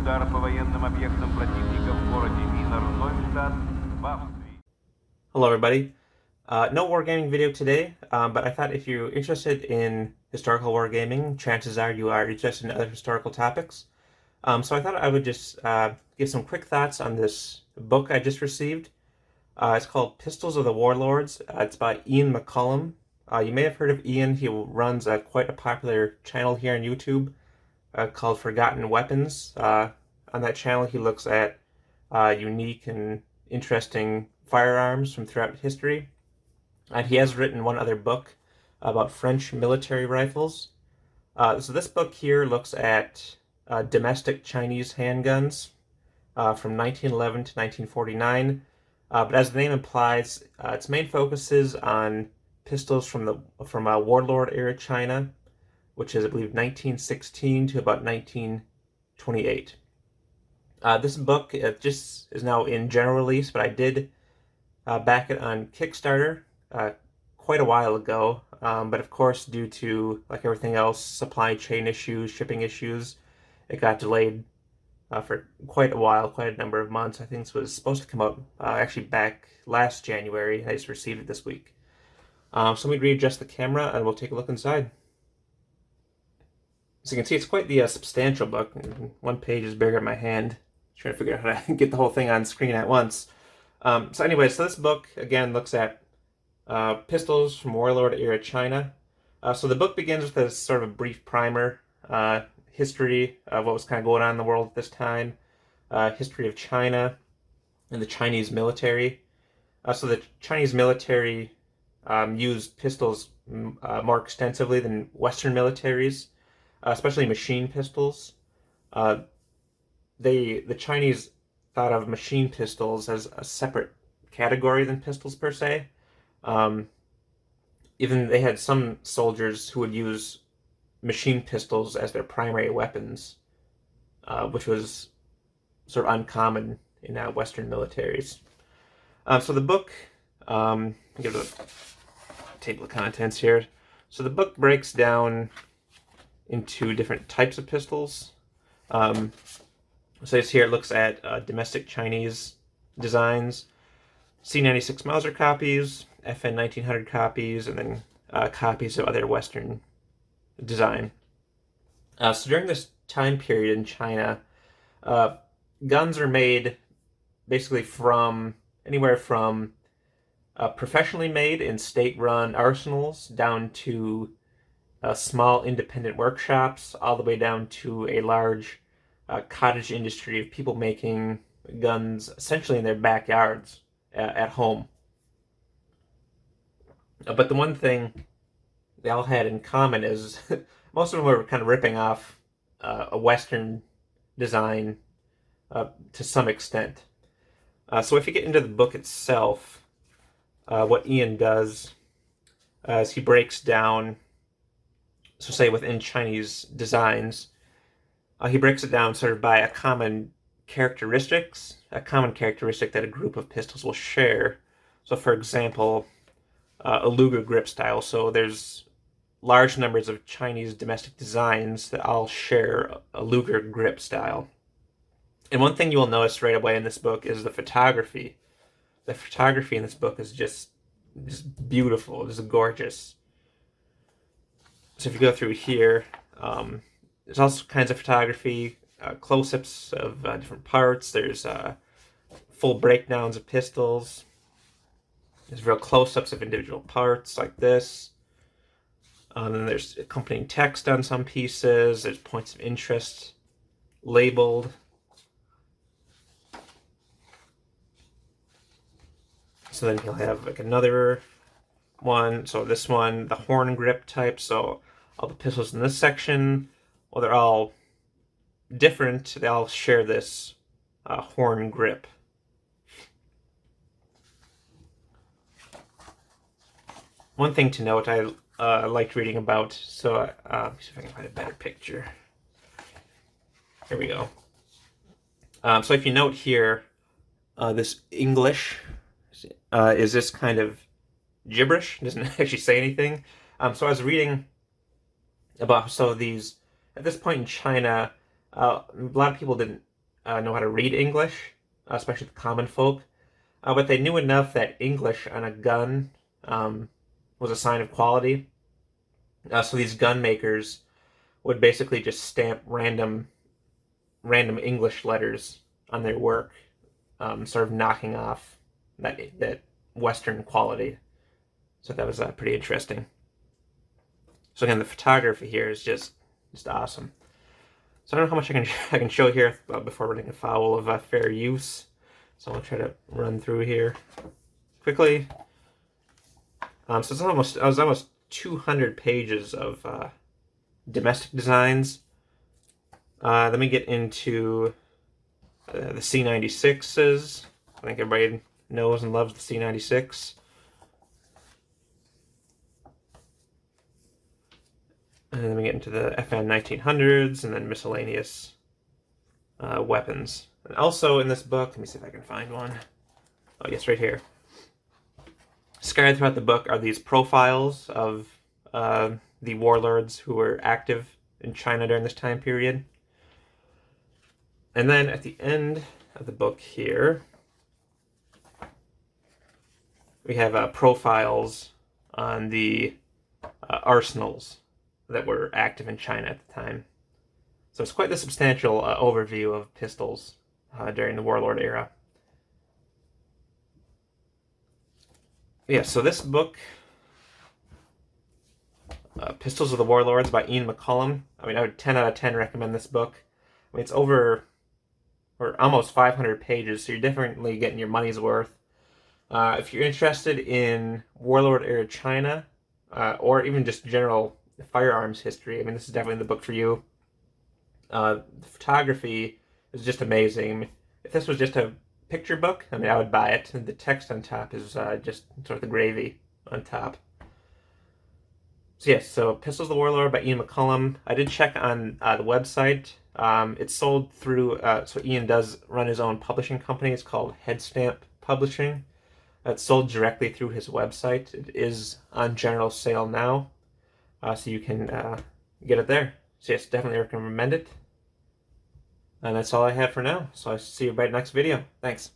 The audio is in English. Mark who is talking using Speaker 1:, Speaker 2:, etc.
Speaker 1: удар по военным объектам противника в городе Винер, Нойштадт, в Австрии.
Speaker 2: Hello everybody. No wargaming video today, but I thought if you're interested in historical wargaming, chances are you are interested in other historical topics. So I thought I would just give some quick thoughts on this book I just received. It's called Pistols of the Warlords. It's by Ian McCollum. You may have heard of Ian. He runs quite a popular channel here on YouTube called Forgotten Weapons. On that channel he looks at unique and interesting firearms from throughout history. And he has written one other book about French military rifles. So this book here looks at domestic Chinese handguns from 1911 to 1949. But as the name implies, its main focus is on pistols from Warlord era China, which is, I believe, 1916 to about 1928. This book just is now in general release, but I did back it on Kickstarter quite a while ago. But of course, due to, like everything else, supply chain issues, shipping issues, it got delayed for quite a while, quite a number of months. I think this was supposed to come out actually back last January. I just received it this week. So let me readjust the camera and we'll take a look inside. So you can see it's quite the substantial book. One page is bigger than my hand. Trying to figure out how to get the whole thing on screen at once. So anyway, so this book, again, looks at pistols from Warlord era China. So the book begins with a sort of a brief primer, history of what was kind of going on in the world at this time, history of China and the Chinese military. So the Chinese military used pistols more extensively than Western militaries, especially machine pistols. The Chinese thought of machine pistols as a separate category than pistols per se. Even they had some soldiers who would use machine pistols as their primary weapons, which was sort of uncommon in Western militaries. So the book, give the table of contents here. So the book breaks down into different types of pistols. So it's here it looks at domestic Chinese designs, C96 Mauser copies, FN 1900 copies, and then copies of other Western design. So during this time period in China, guns are made basically from anywhere from professionally made in state-run arsenals down to small independent workshops, all the way down to a large cottage industry of people making guns essentially in their backyards at home. But the one thing they all had in common is most of them were kind of ripping off a Western design to some extent. So if you get into the book itself, what Ian does is he breaks down, so say within Chinese designs, he breaks it down sort of by a common characteristic that a group of pistols will share. So for example, a Luger grip style. So there's large numbers of Chinese domestic designs that all share a Luger grip style. And one thing you will notice right away in this book is the photography. The photography in this book is just beautiful, just gorgeous. So if you go through here, there's also kinds of photography, close-ups of different parts. There's full breakdowns of pistols. There's real close-ups of individual parts like this. And then there's accompanying text on some pieces. There's points of interest labeled. So then he'll have like another one. So this one, the horn grip type. So all the pistols in this section, well, they're all different. They all share this horn grip. One thing to note I liked reading about, so let me see if I can find a better picture. Here we go. So if you note here, this English is this kind of gibberish. It doesn't actually say anything. So I was reading about, so these, at this point in China, a lot of people didn't know how to read English, especially the common folk, but they knew enough that English on a gun was a sign of quality. So these gun makers would basically just stamp random English letters on their work, sort of knocking off that Western quality. So that was pretty interesting. So again, the photography here is just awesome. So I don't know how much I can show here before running afoul of fair use. So I'll try to run through here quickly. So it's almost 200 pages of domestic designs. Then we get into the C96s. I think everybody knows and loves the C96. And then we get into the FN 1900s and then miscellaneous weapons. And also in this book, let me see if I can find one. Oh, yes, right here. Scattered throughout the book are these profiles of the warlords who were active in China during this time period. And then at the end of the book here, we have profiles on the arsenals that were active in China at the time. So it's quite the substantial overview of pistols during the Warlord era. Yeah, so this book, Pistols of the Warlords by Ian McCollum, I would 10 out of 10 recommend this book. It's over, or almost 500 pages, so you're definitely getting your money's worth. If you're interested in Warlord era China, or even just general firearms history, this is definitely the book for you. The photography is just amazing. If this was just a picture book, I would buy it. And the text on top is just sort of the gravy on top. So yes, so Pistols of the Warlord by Ian McCollum. I did check on the website. It's sold through, so Ian does run his own publishing company. It's called Headstamp Publishing. It's sold directly through his website. It is on general sale now, so you can get it there. So yes, definitely recommend it. And that's all I have for now. So I'll see you by the next video. Thanks.